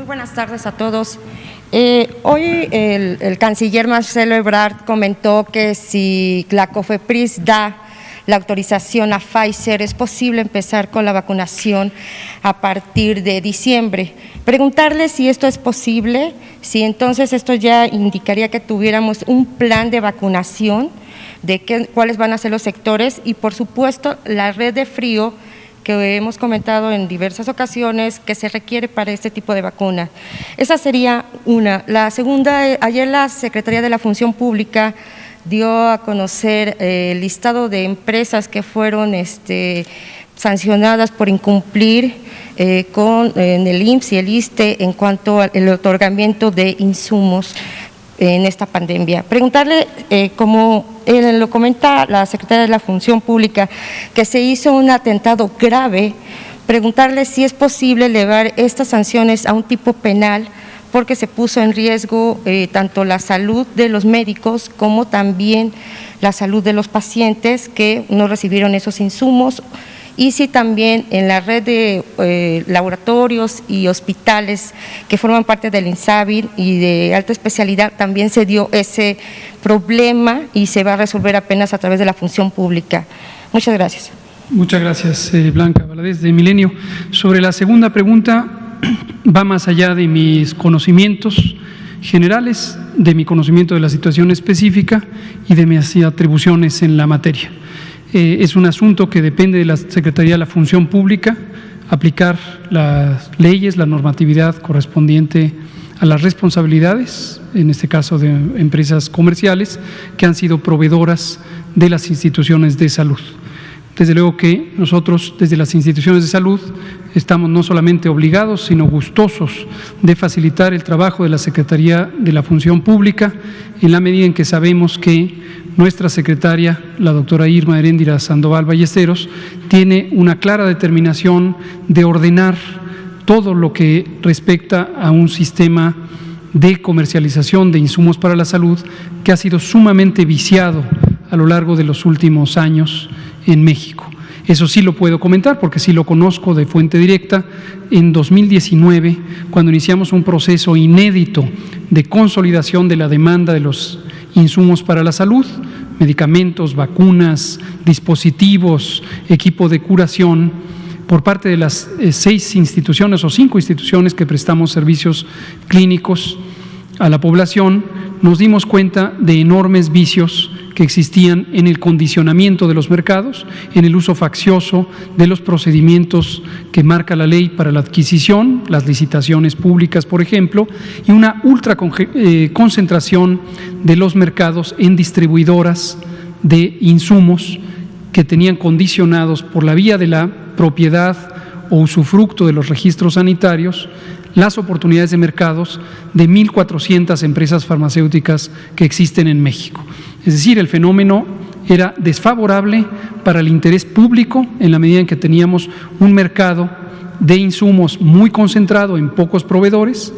Muy buenas tardes a todos. Hoy el canciller Marcelo Ebrard comentó que si la COFEPRIS da la autorización a Pfizer, es posible empezar con la vacunación a partir de diciembre. Preguntarle si esto es posible, si entonces esto ya indicaría que tuviéramos un plan de vacunación, de cuáles van a ser los sectores y, por supuesto, la red de frío que hemos comentado en diversas ocasiones que se requiere para este tipo de vacuna. Esa sería una. La segunda, ayer la Secretaría de la Función Pública dio a conocer el listado de empresas que fueron sancionadas por incumplir en el IMSS y el ISSSTE en cuanto al otorgamiento de insumos en esta pandemia. Preguntarle, como lo comenta la Secretaría de la Función Pública, que se hizo un atentado grave, preguntarle si es posible elevar estas sanciones a un tipo penal, porque se puso en riesgo tanto la salud de los médicos como también la salud de los pacientes que no recibieron esos insumos, y si también en la red de laboratorios y hospitales que forman parte del INSABI y de alta especialidad también se dio ese problema y se va a resolver apenas a través de la función pública. Muchas gracias. Muchas gracias, Blanca Valadez, de Milenio. Sobre la segunda pregunta, va más allá de mis conocimientos generales, de mi conocimiento de la situación específica y de mis atribuciones en la materia. Es un asunto que depende de la Secretaría de la Función Pública, aplicar las leyes, la normatividad correspondiente a las responsabilidades, en este caso de empresas comerciales, que han sido proveedoras de las instituciones de salud. Desde luego que nosotros, desde las instituciones de salud, estamos no solamente obligados, sino gustosos de facilitar el trabajo de la Secretaría de la Función Pública, en la medida en que sabemos que nuestra secretaria, la doctora Irma Heréndira Sandoval Ballesteros, tiene una clara determinación de ordenar todo lo que respecta a un sistema de comercialización de insumos para la salud que ha sido sumamente viciado a lo largo de los últimos años en México. Eso sí lo puedo comentar porque sí lo conozco de fuente directa. En 2019, cuando iniciamos un proceso inédito de consolidación de la demanda de los insumos para la salud, medicamentos, vacunas, dispositivos, equipo de curación, por parte de las 6 instituciones o 5 instituciones que prestamos servicios clínicos a la población, nos dimos cuenta de enormes vicios que existían en el condicionamiento de los mercados, en el uso faccioso de los procedimientos que marca la ley para la adquisición, las licitaciones públicas, por ejemplo, y una concentración de los mercados en distribuidoras de insumos que tenían condicionados por la vía de la propiedad o usufructo de los registros sanitarios las oportunidades de mercados de 1,400 empresas farmacéuticas que existen en México. Es decir, el fenómeno era desfavorable para el interés público en la medida en que teníamos un mercado de insumos muy concentrado en pocos proveedores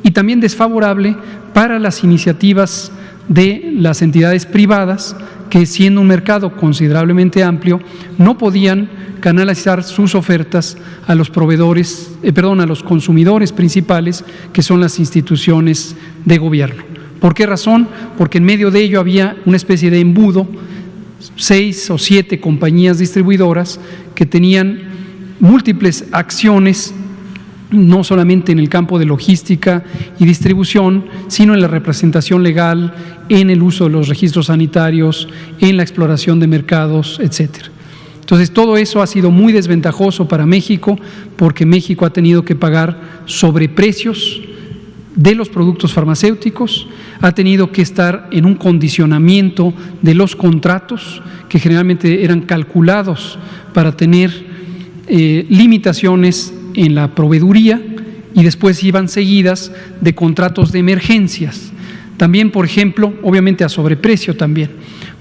y también desfavorable para las iniciativas de las entidades privadas que, siendo un mercado considerablemente amplio, no podían canalizar sus ofertas a los proveedores, a los consumidores principales, que son las instituciones de gobierno. ¿Por qué razón? Porque en medio de ello había una especie de embudo, 6 o 7 compañías distribuidoras que tenían múltiples acciones, no solamente en el campo de logística y distribución, sino en la representación legal, en el uso de los registros sanitarios, en la exploración de mercados, etcétera. Entonces, todo eso ha sido muy desventajoso para México, porque México ha tenido que pagar sobreprecios de los productos farmacéuticos, ha tenido que estar en un condicionamiento de los contratos que generalmente eran calculados para tener limitaciones en la proveeduría y después iban seguidas de contratos de emergencias. También, por ejemplo, obviamente a sobreprecio también.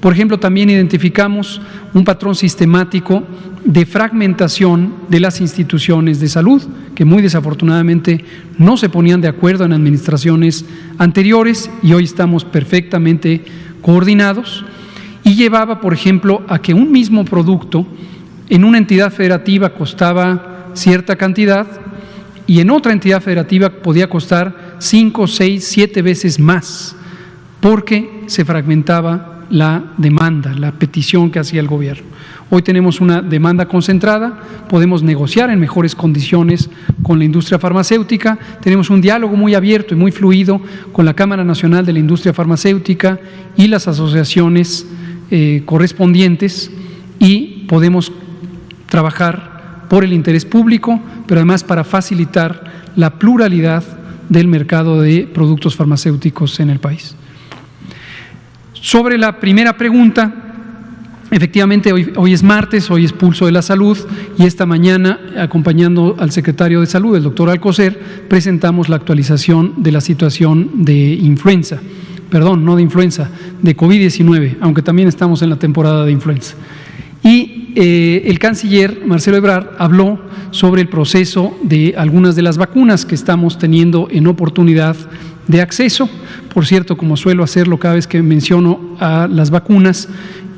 Por ejemplo, también identificamos un patrón sistemático de fragmentación de las instituciones de salud, que muy desafortunadamente no se ponían de acuerdo en administraciones anteriores y hoy estamos perfectamente coordinados, y llevaba, por ejemplo, a que un mismo producto en una entidad federativa costaba cierta cantidad y en otra entidad federativa podía costar 5, 6, 7 veces más, porque se fragmentaba la demanda, la petición que hacía el gobierno. Hoy tenemos una demanda concentrada, podemos negociar en mejores condiciones con la industria farmacéutica, tenemos un diálogo muy abierto y muy fluido con la Cámara Nacional de la Industria Farmacéutica y las asociaciones correspondientes, y podemos trabajar por el interés público, pero además para facilitar la pluralidad del mercado de productos farmacéuticos en el país. Sobre la primera pregunta, efectivamente hoy es martes, hoy es Pulso de la Salud, y esta mañana, acompañando al secretario de Salud, el doctor Alcocer, presentamos la actualización de la situación de influenza, perdón, no de influenza, de COVID-19, aunque también estamos en la temporada de influenza. Y el canciller Marcelo Ebrard habló sobre el proceso de algunas de las vacunas que estamos teniendo en oportunidad de acceso. Por cierto, como suelo hacerlo cada vez que menciono a las vacunas,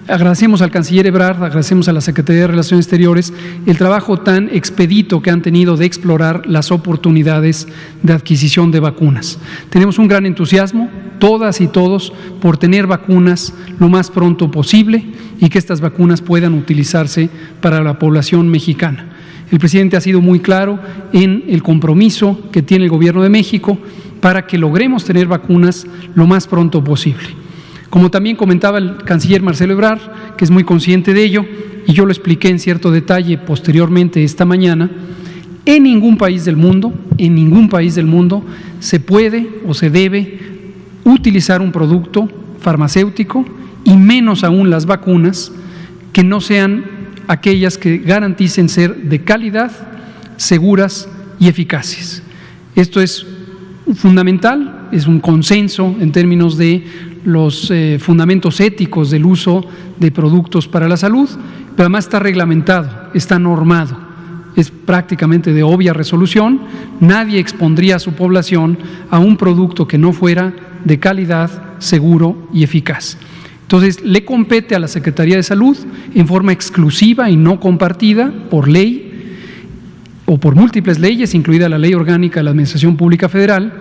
agradecemos al canciller Ebrard, agradecemos a la Secretaría de Relaciones Exteriores el trabajo tan expedito que han tenido de explorar las oportunidades de adquisición de vacunas. Tenemos un gran entusiasmo, todas y todos, por tener vacunas lo más pronto posible y que estas vacunas puedan utilizarse para la población mexicana. El presidente ha sido muy claro en el compromiso que tiene el Gobierno de México para que logremos tener vacunas lo más pronto posible. Como también comentaba el canciller Marcelo Ebrard, que es muy consciente de ello, y yo lo expliqué en cierto detalle posteriormente esta mañana, en ningún país del mundo se puede o se debe utilizar un producto farmacéutico, y menos aún las vacunas, que no sean aquellas que garanticen ser de calidad, seguras y eficaces. Esto es fundamental, es un consenso en términos de los fundamentos éticos del uso de productos para la salud, pero además está reglamentado, está normado, es prácticamente de obvia resolución. Nadie expondría a su población a un producto que no fuera de calidad, seguro y eficaz. Entonces, le compete a la Secretaría de Salud, en forma exclusiva y no compartida por ley o por múltiples leyes, incluida la Ley Orgánica de la Administración Pública Federal,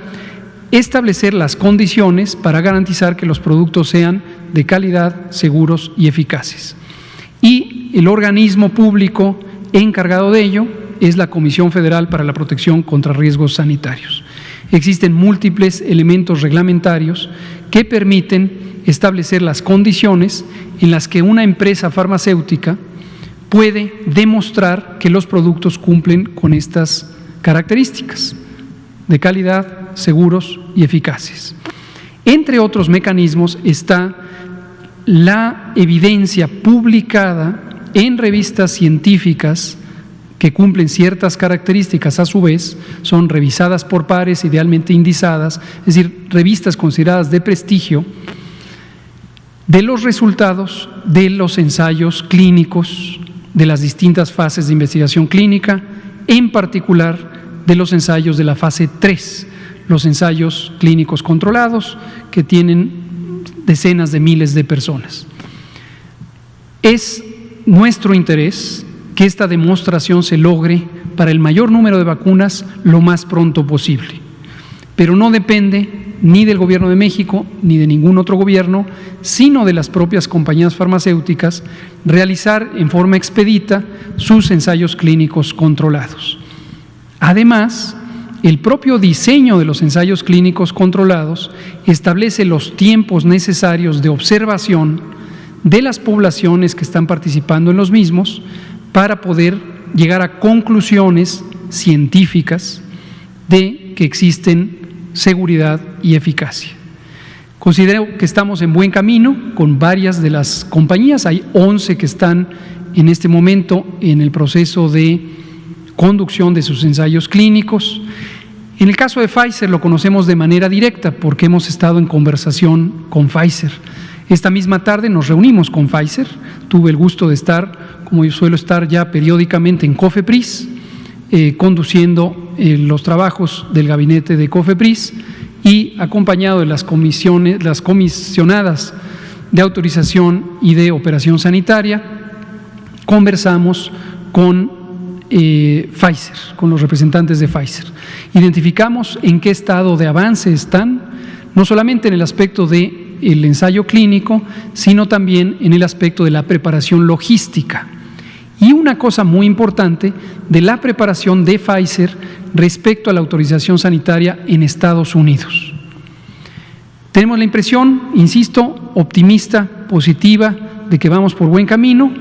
establecer las condiciones para garantizar que los productos sean de calidad, seguros y eficaces. Y el organismo público encargado de ello es la Comisión Federal para la Protección contra Riesgos Sanitarios. Existen múltiples elementos reglamentarios que permiten establecer las condiciones en las que una empresa farmacéutica puede demostrar que los productos cumplen con estas características de calidad, seguros y eficaces. Entre otros mecanismos está la evidencia publicada en revistas científicas que cumplen ciertas características, a su vez son revisadas por pares, idealmente indizadas, es decir, revistas consideradas de prestigio, de los resultados de los ensayos clínicos de las distintas fases de investigación clínica, en particular de los ensayos de la fase 3, los ensayos clínicos controlados que tienen decenas de miles de personas. Es nuestro interés que esta demostración se logre para el mayor número de vacunas lo más pronto posible, pero no depende ni del Gobierno de México ni de ningún otro gobierno, sino de las propias compañías farmacéuticas, realizar en forma expedita sus ensayos clínicos controlados. Además, el propio diseño de los ensayos clínicos controlados establece los tiempos necesarios de observación de las poblaciones que están participando en los mismos para poder llegar a conclusiones científicas de que existen seguridad y eficacia. Considero que estamos en buen camino con varias de las compañías, hay 11 que están en este momento en el proceso de conducción de sus ensayos clínicos. En el caso de Pfizer lo conocemos de manera directa porque hemos estado en conversación con Pfizer. Esta misma tarde nos reunimos con Pfizer, tuve el gusto de estar, como yo suelo estar ya periódicamente en COFEPRIS, conduciendo los trabajos del gabinete de COFEPRIS y acompañado de las comisionadas de autorización y de operación sanitaria, conversamos con Pfizer, con los representantes de Pfizer. Identificamos en qué estado de avance están, no solamente en el aspecto del ensayo clínico, sino también en el aspecto de la preparación logística. Y una cosa muy importante, de la preparación de Pfizer respecto a la autorización sanitaria en Estados Unidos. Tenemos la impresión, insisto, optimista, positiva, de que vamos por buen camino,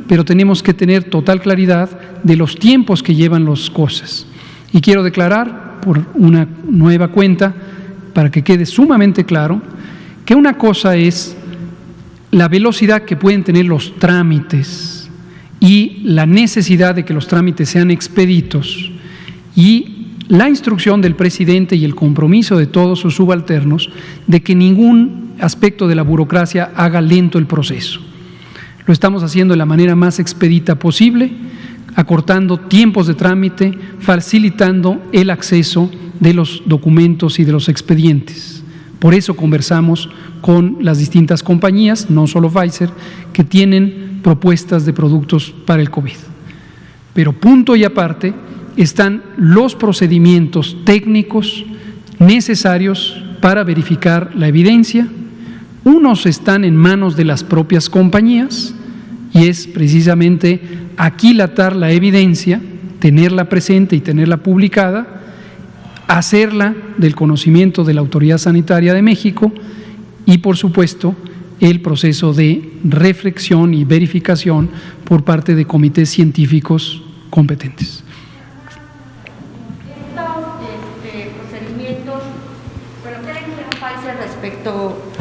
pero tenemos que tener total claridad de los tiempos que llevan las cosas. Y quiero declarar por una nueva cuenta, para que quede sumamente claro, que una cosa es la velocidad que pueden tener los trámites y la necesidad de que los trámites sean expeditos, y la instrucción del presidente y el compromiso de todos sus subalternos de que ningún aspecto de la burocracia haga lento el proceso. Lo estamos haciendo de la manera más expedita posible, acortando tiempos de trámite, facilitando el acceso de los documentos y de los expedientes. Por eso conversamos con las distintas compañías, no solo Pfizer, que tienen propuestas de productos para el COVID. Pero punto y aparte están los procedimientos técnicos necesarios para verificar la evidencia. Unos están en manos de las propias compañías y es precisamente aquilatar la evidencia, tenerla presente y tenerla publicada, hacerla del conocimiento de la Autoridad Sanitaria de México y, por supuesto, el proceso de reflexión y verificación por parte de comités científicos competentes. Estos procedimientos, bueno, ¿qué le dijeron Pfizer respecto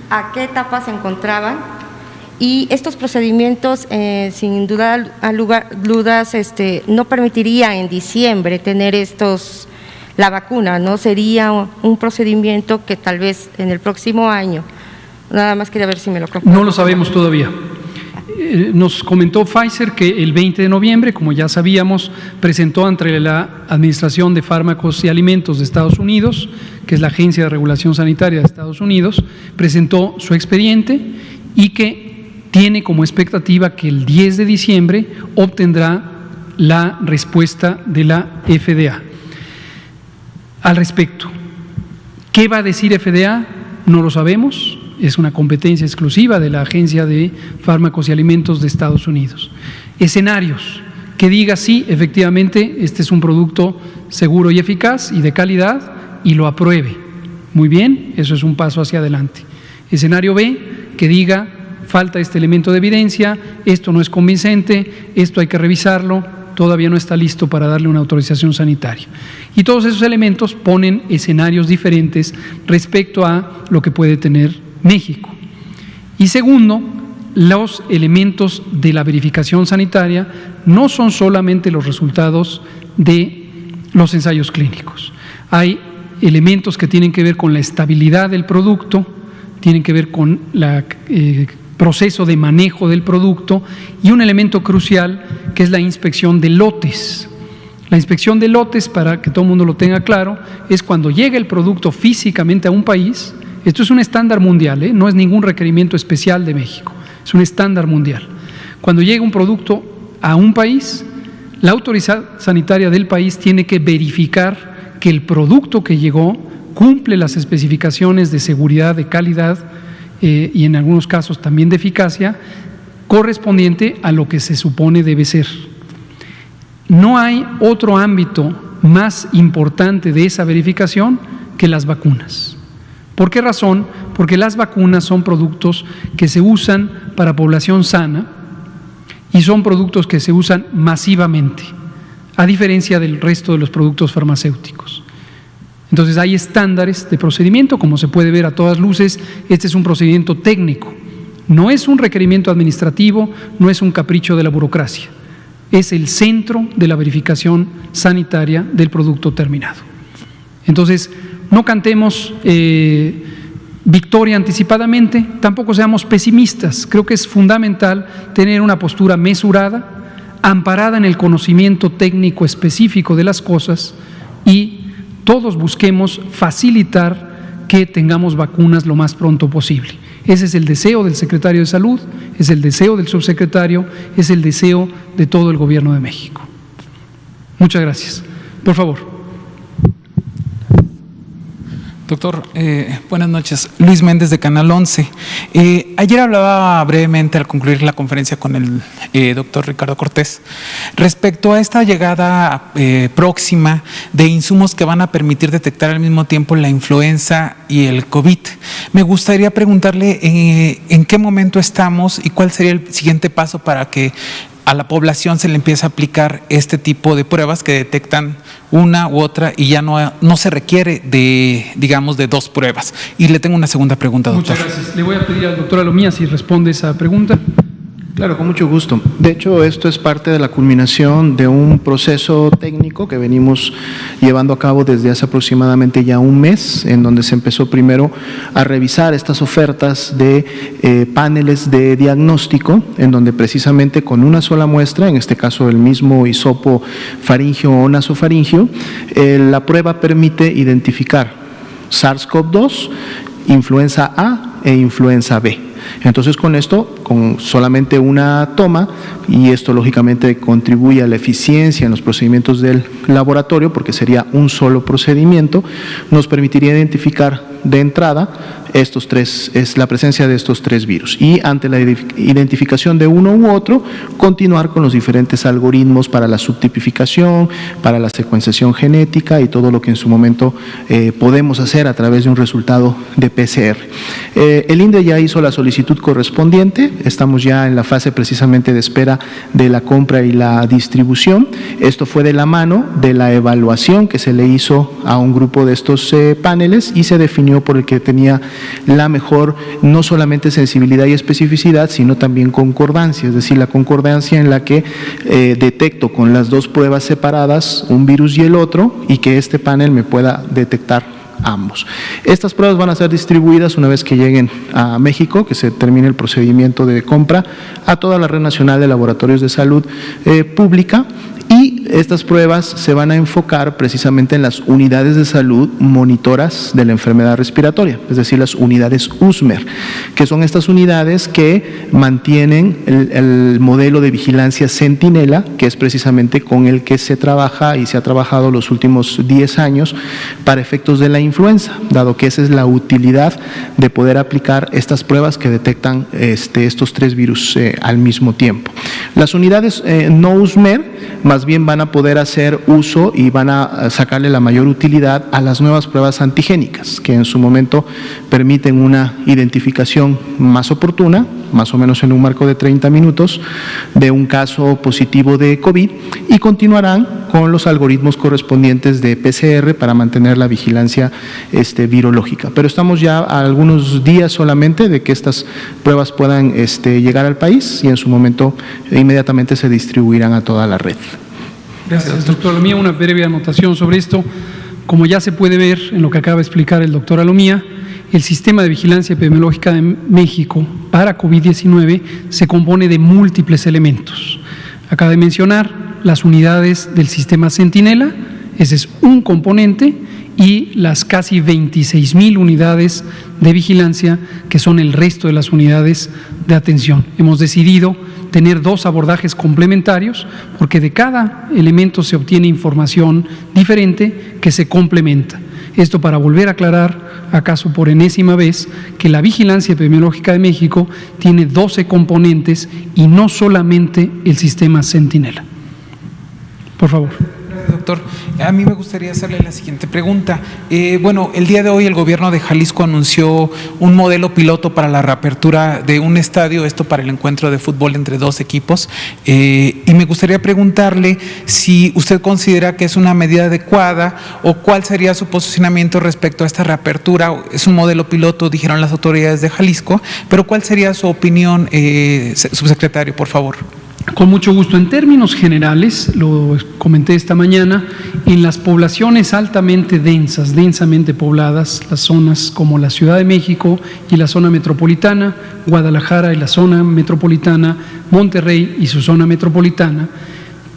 a qué etapa se encontraban? Y estos procedimientos, sin duda, dudas, no permitiría en diciembre tener la vacuna, ¿no? Sería un procedimiento que tal vez en el próximo año. Nada más quería ver si me lo confirman. No lo sabemos todavía. Nos comentó Pfizer que el 20 de noviembre, como ya sabíamos, presentó ante la Administración de Fármacos y Alimentos de Estados Unidos, que es la Agencia de Regulación Sanitaria de Estados Unidos, presentó su expediente y que tiene como expectativa que el 10 de diciembre obtendrá la respuesta de la FDA. Al respecto, ¿qué va a decir FDA? No lo sabemos, es una competencia exclusiva de la Agencia de Fármacos y Alimentos de Estados Unidos. Escenarios, que diga sí, efectivamente, este es un producto seguro y eficaz y de calidad y lo apruebe. Muy bien, eso es un paso hacia adelante. Escenario B, que diga falta este elemento de evidencia, esto no es convincente, esto hay que revisarlo, todavía no está listo para darle una autorización sanitaria. Y todos esos elementos ponen escenarios diferentes respecto a lo que puede tener México. Y segundo, los elementos de la verificación sanitaria no son solamente los resultados de los ensayos clínicos. Hay elementos que tienen que ver con la estabilidad del producto, tienen que ver con la proceso de manejo del producto y un elemento crucial que es la inspección de lotes. La inspección de lotes, para que todo el mundo lo tenga claro, es cuando llega el producto físicamente a un país. Esto es un estándar mundial, no es ningún requerimiento especial de México, es un estándar mundial. Cuando llega un producto a un país, la autoridad sanitaria del país tiene que verificar que el producto que llegó cumple las especificaciones de seguridad, de calidad y en algunos casos también de eficacia correspondiente a lo que se supone debe ser. No hay otro ámbito más importante de esa verificación que las vacunas. ¿Por qué razón? Porque las vacunas son productos que se usan para población sana y son productos que se usan masivamente, a diferencia del resto de los productos farmacéuticos. Entonces hay estándares de procedimiento, como se puede ver a todas luces, este es un procedimiento técnico, no es un requerimiento administrativo, no es un capricho de la burocracia, es el centro de la verificación sanitaria del producto terminado. Entonces, no cantemos victoria anticipadamente, tampoco seamos pesimistas, creo que es fundamental tener una postura mesurada, amparada en el conocimiento técnico específico de las cosas y todos busquemos facilitar que tengamos vacunas lo más pronto posible. Ese es el deseo del secretario de Salud, es el deseo del subsecretario, es el deseo de todo el Gobierno de México. Muchas gracias. Por favor. Doctor, buenas noches. Luis Méndez de Canal 11. Ayer hablaba brevemente al concluir la conferencia con el doctor Ricardo Cortés respecto a esta llegada próxima de insumos que van a permitir detectar al mismo tiempo la influenza y el COVID. Me gustaría preguntarle en qué momento estamos y cuál sería el siguiente paso para que a la población se le empiece a aplicar este tipo de pruebas que detectan una u otra y ya no se requiere de, digamos, de dos pruebas. Y le tengo una segunda pregunta, doctor. Muchas gracias. Le voy a pedir al doctor Alomía si responde esa pregunta. Claro, con mucho gusto. De hecho, esto es parte de la culminación de un proceso técnico que venimos llevando a cabo desde hace aproximadamente ya un mes, en donde se empezó primero a revisar estas ofertas de paneles de diagnóstico, en donde precisamente con una sola muestra, en este caso el mismo hisopo faríngeo o nasofaríngeo, la prueba permite identificar SARS-CoV-2, influenza A e influenza B. Entonces, con esto, con solamente una toma, y esto lógicamente contribuye a la eficiencia en los procedimientos del laboratorio, porque sería un solo procedimiento, nos permitiría identificar de entrada la presencia de estos tres virus, y ante la identificación de uno u otro, continuar con los diferentes algoritmos para la subtipificación, para la secuenciación genética y todo lo que en su momento podemos hacer a través de un resultado de PCR. El INDRE ya hizo la solicitud correspondiente, estamos ya en la fase precisamente de espera de la compra y la distribución. Esto fue de la mano de la evaluación que se le hizo a un grupo de estos paneles y se definió por el que tenía la mejor, no solamente sensibilidad y especificidad, sino también concordancia, es decir, la concordancia en la que detecto con las dos pruebas separadas un virus y el otro, y que este panel me pueda detectar ambos. Estas pruebas van a ser distribuidas una vez que lleguen a México, que se termine el procedimiento de compra, a toda la red nacional de laboratorios de salud pública, y estas pruebas se van a enfocar precisamente en las unidades de salud monitoras de la enfermedad respiratoria, es decir, las unidades USMER, que son estas unidades que mantienen el modelo de vigilancia Centinela, que es precisamente con el que se trabaja y se ha trabajado los últimos 10 años para efectos de la influenza, dado que esa es la utilidad de poder aplicar estas pruebas que detectan estos tres virus al mismo tiempo. Las unidades no USMER más bien van a poder hacer uso y van a sacarle la mayor utilidad a las nuevas pruebas antigénicas, que en su momento permiten una identificación más oportuna, más o menos en un marco de 30 minutos, de un caso positivo de COVID, y continuarán con los algoritmos correspondientes de PCR para mantener la vigilancia virológica. Pero estamos ya a algunos días solamente de que estas pruebas puedan llegar al país, y en su momento inmediatamente se distribuirán a toda la red. Gracias, doctor Alomía. Una breve anotación sobre esto. Como ya se puede ver en lo que acaba de explicar el doctor Alomía, el sistema de vigilancia epidemiológica de México para COVID-19 se compone de múltiples elementos. Acaba de mencionar las unidades del sistema Centinela, ese es un componente, y las casi 26,000 unidades de vigilancia que son el resto de las unidades de atención. Hemos decidido tener dos abordajes complementarios porque de cada elemento se obtiene información diferente que se complementa. Esto para volver a aclarar, acaso por enésima vez, que la vigilancia epidemiológica de México tiene 12 componentes y no solamente el sistema Centinela. Por favor. Doctor, a mí me gustaría hacerle la siguiente pregunta. El día de hoy el gobierno de Jalisco anunció un modelo piloto para la reapertura de un estadio, esto para el encuentro de fútbol entre dos equipos, y me gustaría preguntarle si usted considera que es una medida adecuada o cuál sería su posicionamiento respecto a esta reapertura. Es un modelo piloto, dijeron las autoridades de Jalisco, pero ¿cuál sería su opinión, subsecretario, por favor? Con mucho gusto. En términos generales, lo comenté esta mañana, en las poblaciones altamente densas, densamente pobladas, las zonas como la Ciudad de México y la zona metropolitana, Guadalajara y la zona metropolitana, Monterrey y su zona metropolitana,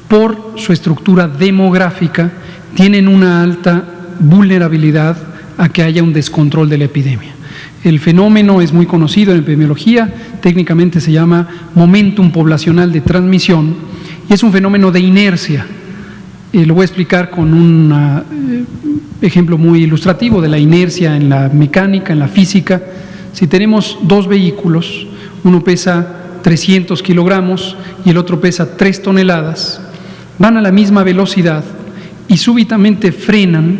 por su estructura demográfica, tienen una alta vulnerabilidad a que haya un descontrol de la epidemia. El fenómeno es muy conocido en epidemiología, técnicamente se llama momentum poblacional de transmisión, y es un fenómeno de inercia. Lo voy a explicar con un ejemplo muy ilustrativo de la inercia en la mecánica, en la física. Si tenemos dos vehículos, uno pesa 300 kilogramos y el otro pesa 3 toneladas, van a la misma velocidad y súbitamente frenan,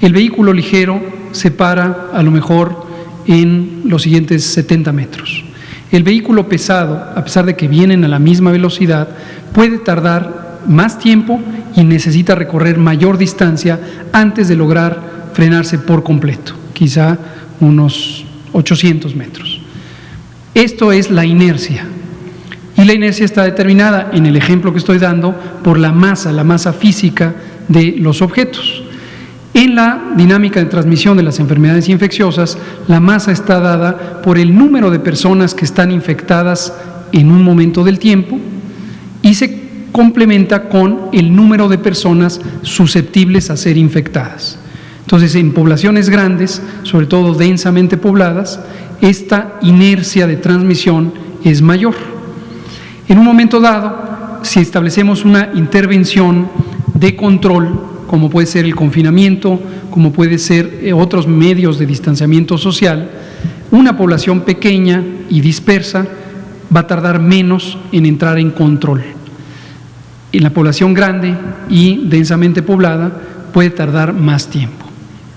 el vehículo ligero se para a lo mejor en los siguientes 70 metros. El vehículo pesado, a pesar de que vienen a la misma velocidad, puede tardar más tiempo y necesita recorrer mayor distancia antes de lograr frenarse por completo, quizá unos 800 metros. Esto es la inercia. Y la inercia está determinada, en el ejemplo que estoy dando, por la masa física de los objetos. En la dinámica de transmisión de las enfermedades infecciosas, la masa está dada por el número de personas que están infectadas en un momento del tiempo y se complementa con el número de personas susceptibles a ser infectadas. Entonces, en poblaciones grandes, sobre todo densamente pobladas, esta inercia de transmisión es mayor. En un momento dado, si establecemos una intervención de control, como puede ser el confinamiento, como puede ser otros medios de distanciamiento social, una población pequeña y dispersa va a tardar menos en entrar en control. En la población grande y densamente poblada puede tardar más tiempo.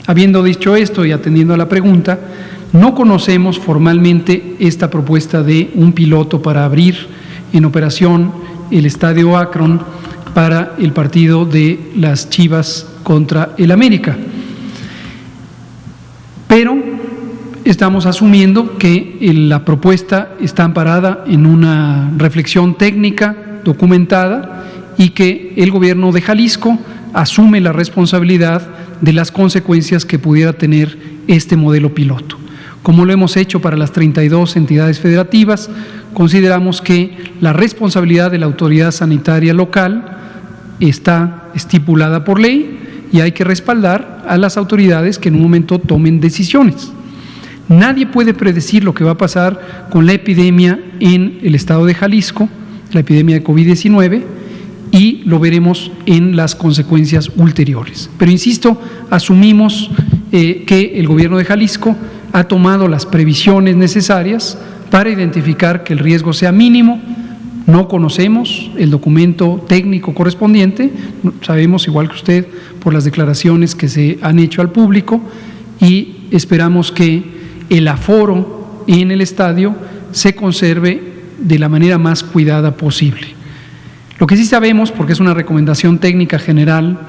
Habiendo dicho esto y atendiendo a la pregunta, no conocemos formalmente esta propuesta de un piloto para abrir en operación el Estadio Akron para el partido de las Chivas contra el América. Pero estamos asumiendo que la propuesta está amparada en una reflexión técnica documentada y que el gobierno de Jalisco asume la responsabilidad de las consecuencias que pudiera tener este modelo piloto. Como lo hemos hecho para las 32 entidades federativas, consideramos que la responsabilidad de la autoridad sanitaria local está estipulada por ley y hay que respaldar a las autoridades que en un momento tomen decisiones. Nadie puede predecir lo que va a pasar con la epidemia en el estado de Jalisco, la epidemia de COVID-19, y lo veremos en las consecuencias ulteriores. Pero insisto, asumimos que el gobierno de Jalisco ha tomado las previsiones necesarias para identificar que el riesgo sea mínimo. No conocemos el documento técnico correspondiente, sabemos igual que usted por las declaraciones que se han hecho al público y esperamos que el aforo en el estadio se conserve de la manera más cuidada posible. Lo que sí sabemos, porque es una recomendación técnica general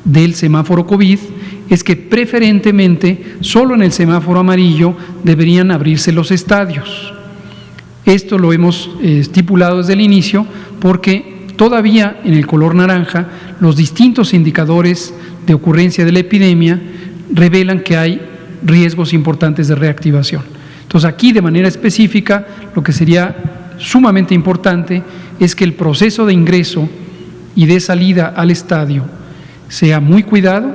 del semáforo COVID, es que preferentemente solo en el semáforo amarillo deberían abrirse los estadios. Esto lo hemos estipulado desde el inicio porque todavía en el color naranja los distintos indicadores de ocurrencia de la epidemia revelan que hay riesgos importantes de reactivación. Entonces aquí de manera específica lo que sería sumamente importante es que el proceso de ingreso y de salida al estadio sea muy cuidado,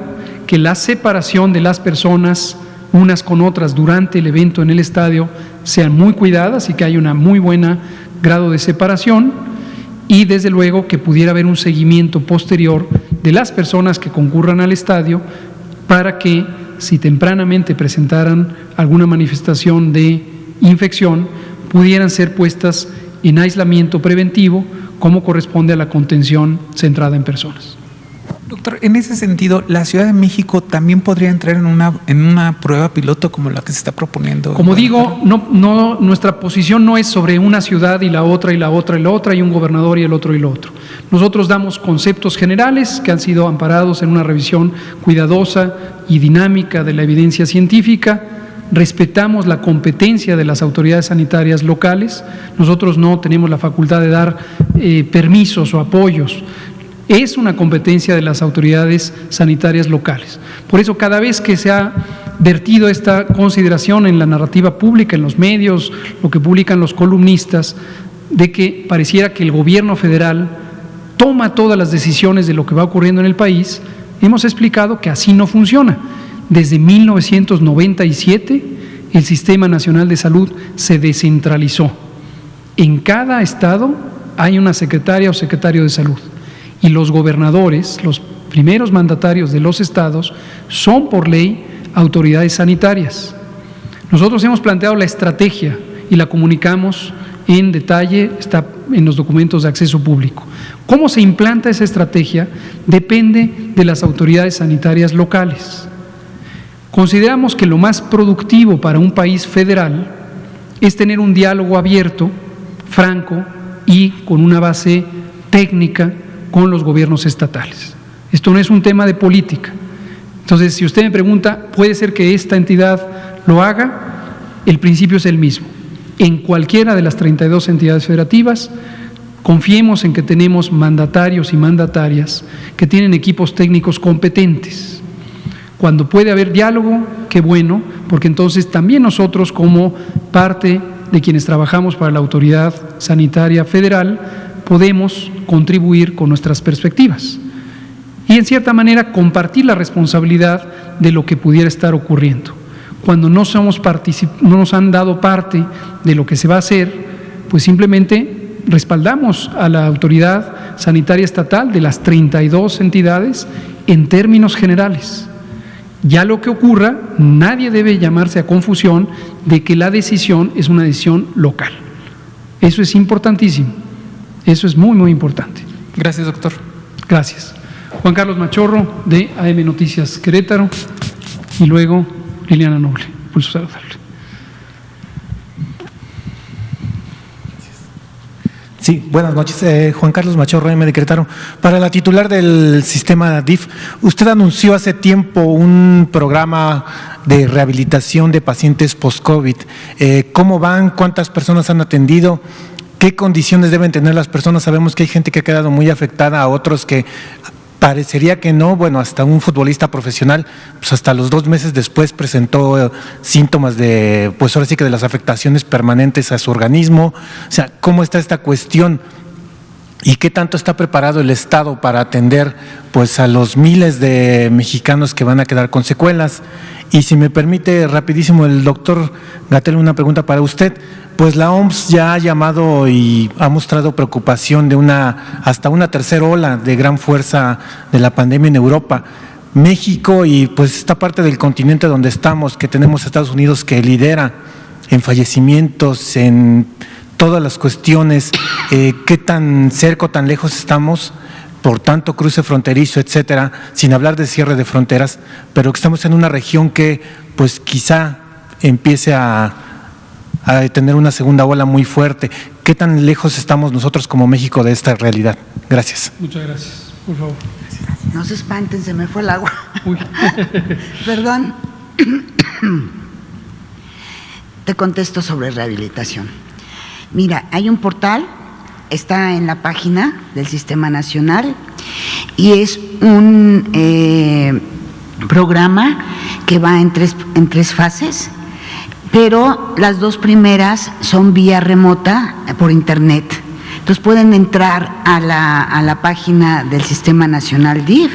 que la separación de las personas unas con otras durante el evento en el estadio sean muy cuidadas y que haya una muy buena grado de separación y desde luego que pudiera haber un seguimiento posterior de las personas que concurran al estadio para que si tempranamente presentaran alguna manifestación de infección pudieran ser puestas en aislamiento preventivo como corresponde a la contención centrada en personas. Doctor, en ese sentido, ¿la Ciudad de México también podría entrar en una prueba piloto como la que se está proponiendo? Como digo, no, nuestra posición no es sobre una ciudad y la otra y la otra y la otra y un gobernador y el otro y lo otro. Nosotros damos conceptos generales que han sido amparados en una revisión cuidadosa y dinámica de la evidencia científica. Respetamos la competencia de las autoridades sanitarias locales. Nosotros no tenemos la facultad de dar permisos o apoyos. Es una competencia de las autoridades sanitarias locales. Por eso, cada vez que se ha vertido esta consideración en la narrativa pública, en los medios, lo que publican los columnistas, de que pareciera que el gobierno federal toma todas las decisiones de lo que va ocurriendo en el país, hemos explicado que así no funciona. Desde 1997, el Sistema Nacional de Salud se descentralizó. En cada estado hay una secretaria o secretario de salud. Y los gobernadores, los primeros mandatarios de los estados, son por ley autoridades sanitarias. Nosotros hemos planteado la estrategia y la comunicamos en detalle, está en los documentos de acceso público. ¿Cómo se implanta esa estrategia? Depende de las autoridades sanitarias locales. Consideramos que lo más productivo para un país federal es tener un diálogo abierto, franco y con una base técnica con los gobiernos estatales. Esto no es un tema de política. Entonces, si usted me pregunta, ¿puede ser que esta entidad lo haga? El principio es el mismo. En cualquiera de las 32 entidades federativas, confiemos en que tenemos mandatarios y mandatarias que tienen equipos técnicos competentes. Cuando puede haber diálogo, qué bueno, porque entonces también nosotros, como parte de quienes trabajamos para la Autoridad Sanitaria Federal, podemos contribuir con nuestras perspectivas y en cierta manera compartir la responsabilidad de lo que pudiera estar ocurriendo. Cuando no nos han dado parte de lo que se va a hacer, pues simplemente respaldamos a la Autoridad Sanitaria Estatal de las 32 entidades en términos generales. Ya lo que ocurra, nadie debe llamarse a confusión de que la decisión es una decisión local. Eso es importantísimo. Eso es muy, muy importante. Gracias, doctor. Gracias. Juan Carlos Machorro, de AM Noticias Querétaro, y luego Liliana Noble. Pulso saludable. Sí, buenas noches. Juan Carlos Machorro, AM de Querétaro. Para la titular del sistema DIF, usted anunció hace tiempo un programa de rehabilitación de pacientes post-COVID. ¿Cómo van? ¿Cuántas personas han atendido? ¿Qué condiciones deben tener las personas? Sabemos que hay gente que ha quedado muy afectada, a otros que parecería que no. Bueno, hasta un futbolista profesional, pues hasta los 2 meses después presentó síntomas de, pues ahora sí que de las afectaciones permanentes a su organismo. O sea, ¿cómo está esta cuestión? ¿Y qué tanto está preparado el Estado para atender pues a los miles de mexicanos que van a quedar con secuelas? Y si me permite rapidísimo el doctor Gatell, una pregunta para usted. Pues la OMS ya ha llamado y ha mostrado preocupación de hasta una tercera ola de gran fuerza de la pandemia en Europa. México y pues esta parte del continente donde estamos, que tenemos a Estados Unidos que lidera en fallecimientos, en todas las cuestiones, qué tan cerca o tan lejos estamos, por tanto cruce fronterizo, etcétera, sin hablar de cierre de fronteras, pero que estamos en una región que pues quizá empiece a tener una segunda ola muy fuerte. ¿Qué tan lejos estamos nosotros como México de esta realidad? Gracias. Muchas gracias. Por favor. No se espanten, se me fue el agua. Uy. Perdón. Te contesto sobre rehabilitación. Mira, hay un portal, está en la página del Sistema Nacional y es un programa que va en tres fases, pero las 2 primeras son vía remota por internet. Entonces pueden entrar a la página del Sistema Nacional DIF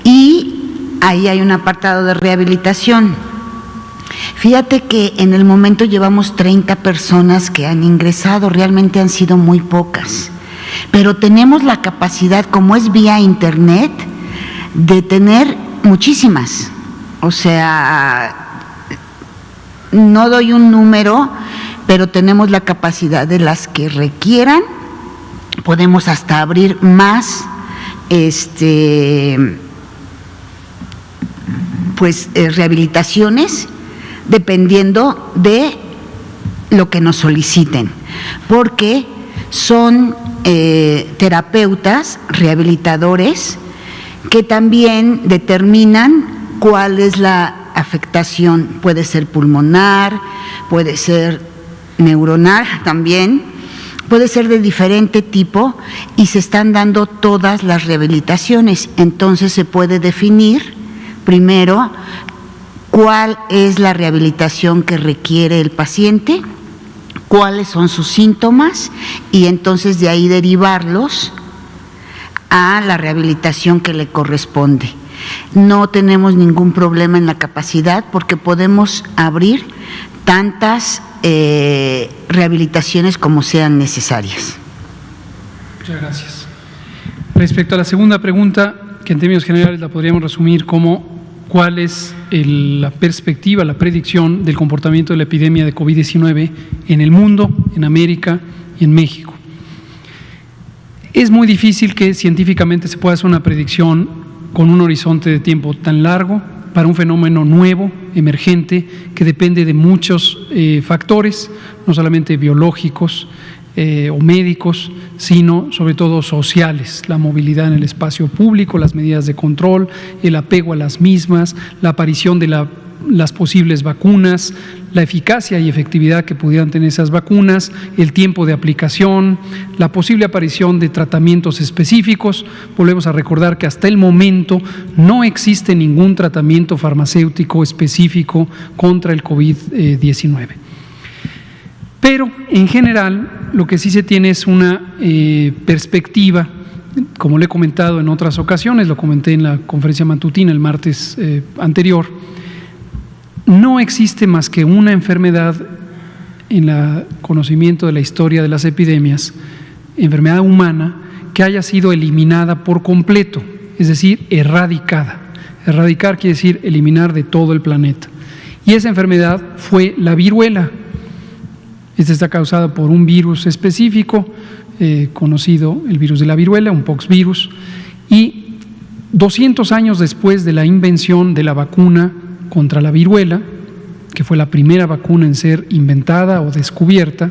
y ahí hay un apartado de rehabilitación. Fíjate que en el momento llevamos 30 personas que han ingresado, realmente han sido muy pocas, pero tenemos la capacidad, como es vía internet, de tener muchísimas. O sea, no doy un número, pero tenemos la capacidad de las que requieran. Podemos hasta abrir más rehabilitaciones dependiendo de lo que nos soliciten, porque son terapeutas, rehabilitadores, que también determinan cuál es la afectación. Puede ser pulmonar, puede ser neuronal también, puede ser de diferente tipo y se están dando todas las rehabilitaciones. Entonces se puede definir primero cuál es la rehabilitación que requiere el paciente, cuáles son sus síntomas y entonces de ahí derivarlos a la rehabilitación que le corresponde. No tenemos ningún problema en la capacidad porque podemos abrir tantas rehabilitaciones como sean necesarias. Muchas gracias. Respecto a la segunda pregunta, que en términos generales la podríamos resumir como cuál es la perspectiva, la predicción del comportamiento de la epidemia de COVID-19 en el mundo, en América y en México. Es muy difícil que científicamente se pueda hacer una predicción con un horizonte de tiempo tan largo para un fenómeno nuevo, emergente, que depende de muchos factores, no solamente biológicos o médicos, sino sobre todo sociales, la movilidad en el espacio público, las medidas de control, el apego a las mismas, la aparición de las posibles vacunas, la eficacia y efectividad que pudieran tener esas vacunas, el tiempo de aplicación, la posible aparición de tratamientos específicos. Volvemos a recordar que hasta el momento no existe ningún tratamiento farmacéutico específico contra el COVID-19. Pero en general lo que sí se tiene es una perspectiva, como le he comentado en otras ocasiones, lo comenté en la conferencia matutina el martes anterior. No existe más que una enfermedad en el conocimiento de la historia de las epidemias, enfermedad humana, que haya sido eliminada por completo, es decir, erradicada. Erradicar quiere decir eliminar de todo el planeta. Y esa enfermedad fue la viruela. Esta está causada por un virus específico, conocido el virus de la viruela, un poxvirus, y 200 años después de la invención de la vacuna contra la viruela, que fue la primera vacuna en ser inventada o descubierta,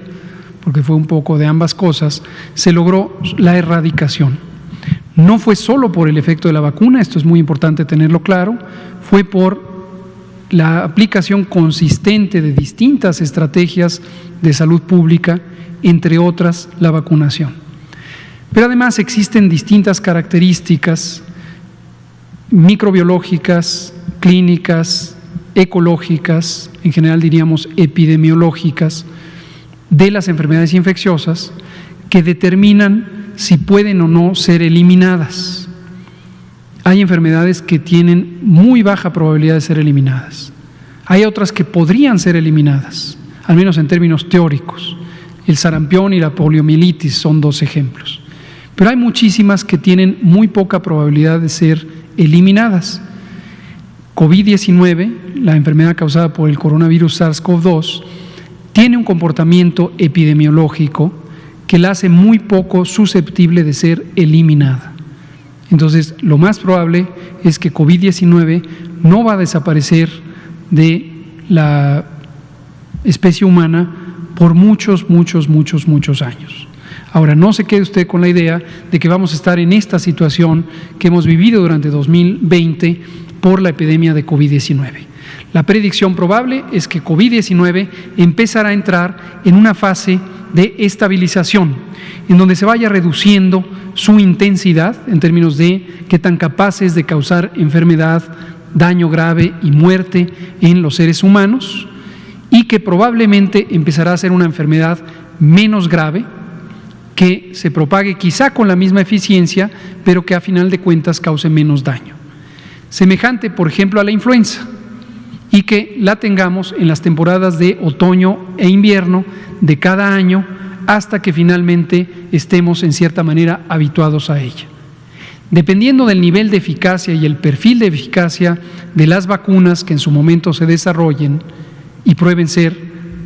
porque fue un poco de ambas cosas, se logró la erradicación. No fue solo por el efecto de la vacuna, esto es muy importante tenerlo claro, fue por la aplicación consistente de distintas estrategias de salud pública, entre otras la vacunación. Pero además existen distintas características microbiológicas, clínicas, ecológicas, en general diríamos epidemiológicas, de las enfermedades infecciosas que determinan si pueden o no ser eliminadas. Hay enfermedades que tienen muy baja probabilidad de ser eliminadas. Hay otras que podrían ser eliminadas, al menos en términos teóricos. El sarampión y la poliomielitis son dos ejemplos. Pero hay muchísimas que tienen muy poca probabilidad de ser eliminadas. COVID-19, la enfermedad causada por el coronavirus SARS-CoV-2, tiene un comportamiento epidemiológico que la hace muy poco susceptible de ser eliminada. Entonces, lo más probable es que COVID-19 no va a desaparecer de la especie humana por muchos años. Ahora, no se quede usted con la idea de que vamos a estar en esta situación que hemos vivido durante 2020 por la epidemia de COVID-19. La predicción probable es que COVID-19 empezará a entrar en una fase de estabilización, en donde se vaya reduciendo su intensidad en términos de qué tan capaz es de causar enfermedad, daño grave y muerte en los seres humanos, y que probablemente empezará a ser una enfermedad menos grave, que se propague quizá con la misma eficiencia, pero que a final de cuentas cause menos daño. Semejante, por ejemplo, a la influenza, y que la tengamos en las temporadas de otoño e invierno de cada año hasta que finalmente estemos en cierta manera habituados a ella. Dependiendo del nivel de eficacia y el perfil de eficacia de las vacunas que en su momento se desarrollen y prueben ser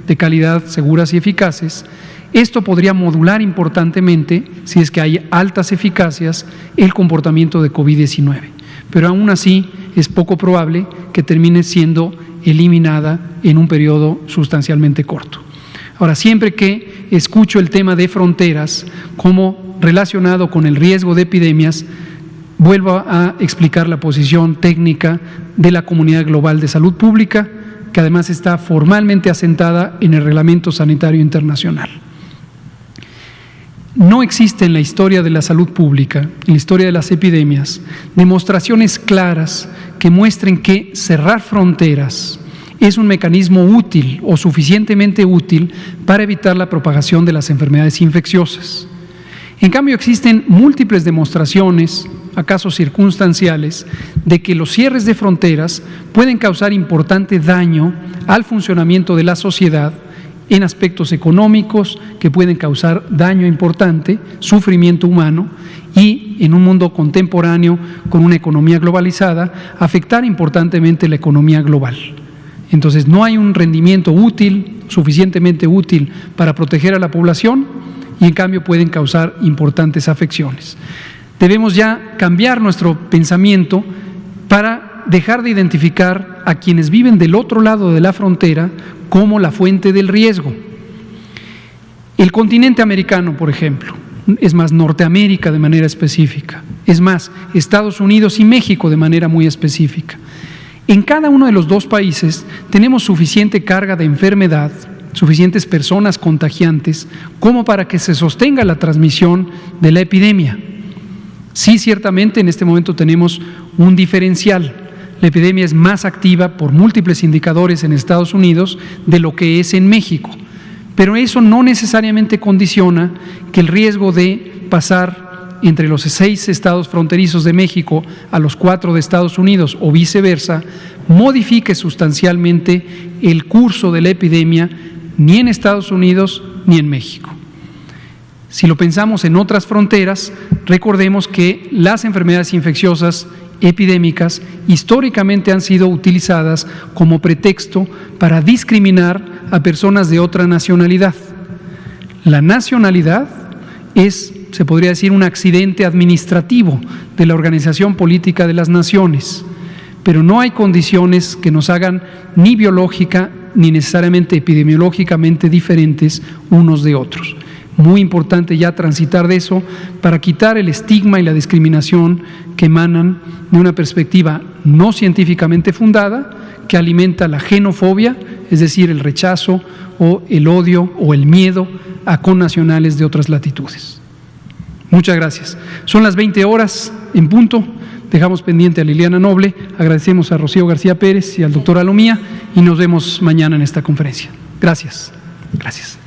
de calidad, seguras y eficaces, esto podría modular importantemente, si es que hay altas eficacias, el comportamiento de COVID-19. Pero aún así es poco probable que termine siendo eliminada en un periodo sustancialmente corto. Ahora, siempre que escucho el tema de fronteras como relacionado con el riesgo de epidemias, vuelvo a explicar la posición técnica de la Comunidad Global de Salud Pública, que además está formalmente asentada en el Reglamento Sanitario Internacional. No existe en la historia de la salud pública, en la historia de las epidemias, demostraciones claras que muestren que cerrar fronteras es un mecanismo útil o suficientemente útil para evitar la propagación de las enfermedades infecciosas. En cambio, existen múltiples demostraciones, acaso circunstanciales, de que los cierres de fronteras pueden causar importante daño al funcionamiento de la sociedad en aspectos económicos que pueden causar daño importante, sufrimiento humano, y en un mundo contemporáneo con una economía globalizada, afectar importantemente la economía global. Entonces, no hay un rendimiento útil, suficientemente útil para proteger a la población, y en cambio pueden causar importantes afecciones. Debemos ya cambiar nuestro pensamiento para dejar de identificar a quienes viven del otro lado de la frontera como la fuente del riesgo. El continente americano, por ejemplo, es más, Norteamérica de manera específica, es más, Estados Unidos y México de manera muy específica. En cada uno de los dos países tenemos suficiente carga de enfermedad, suficientes personas contagiantes como para que se sostenga la transmisión de la epidemia. Sí, ciertamente en este momento tenemos un diferencial. La epidemia es más activa por múltiples indicadores en Estados Unidos de lo que es en México, pero eso no necesariamente condiciona que el riesgo de pasar entre los 6 estados fronterizos de México a los 4 de Estados Unidos o viceversa modifique sustancialmente el curso de la epidemia ni en Estados Unidos ni en México. Si lo pensamos en otras fronteras, recordemos que las enfermedades infecciosas epidémicas históricamente han sido utilizadas como pretexto para discriminar a personas de otra nacionalidad. La nacionalidad es, se podría decir, un accidente administrativo de la Organización Política de las Naciones, pero no hay condiciones que nos hagan ni biológica ni necesariamente epidemiológicamente diferentes unos de otros. Muy importante ya transitar de eso para quitar el estigma y la discriminación que emanan de una perspectiva no científicamente fundada que alimenta la xenofobia, es decir, el rechazo o el odio o el miedo a connacionales de otras latitudes. Muchas gracias. Son las 20 horas en punto. Dejamos pendiente a Liliana Noble, agradecemos a Rocío García Pérez y al doctor Alomía y nos vemos mañana en esta conferencia. Gracias. Gracias.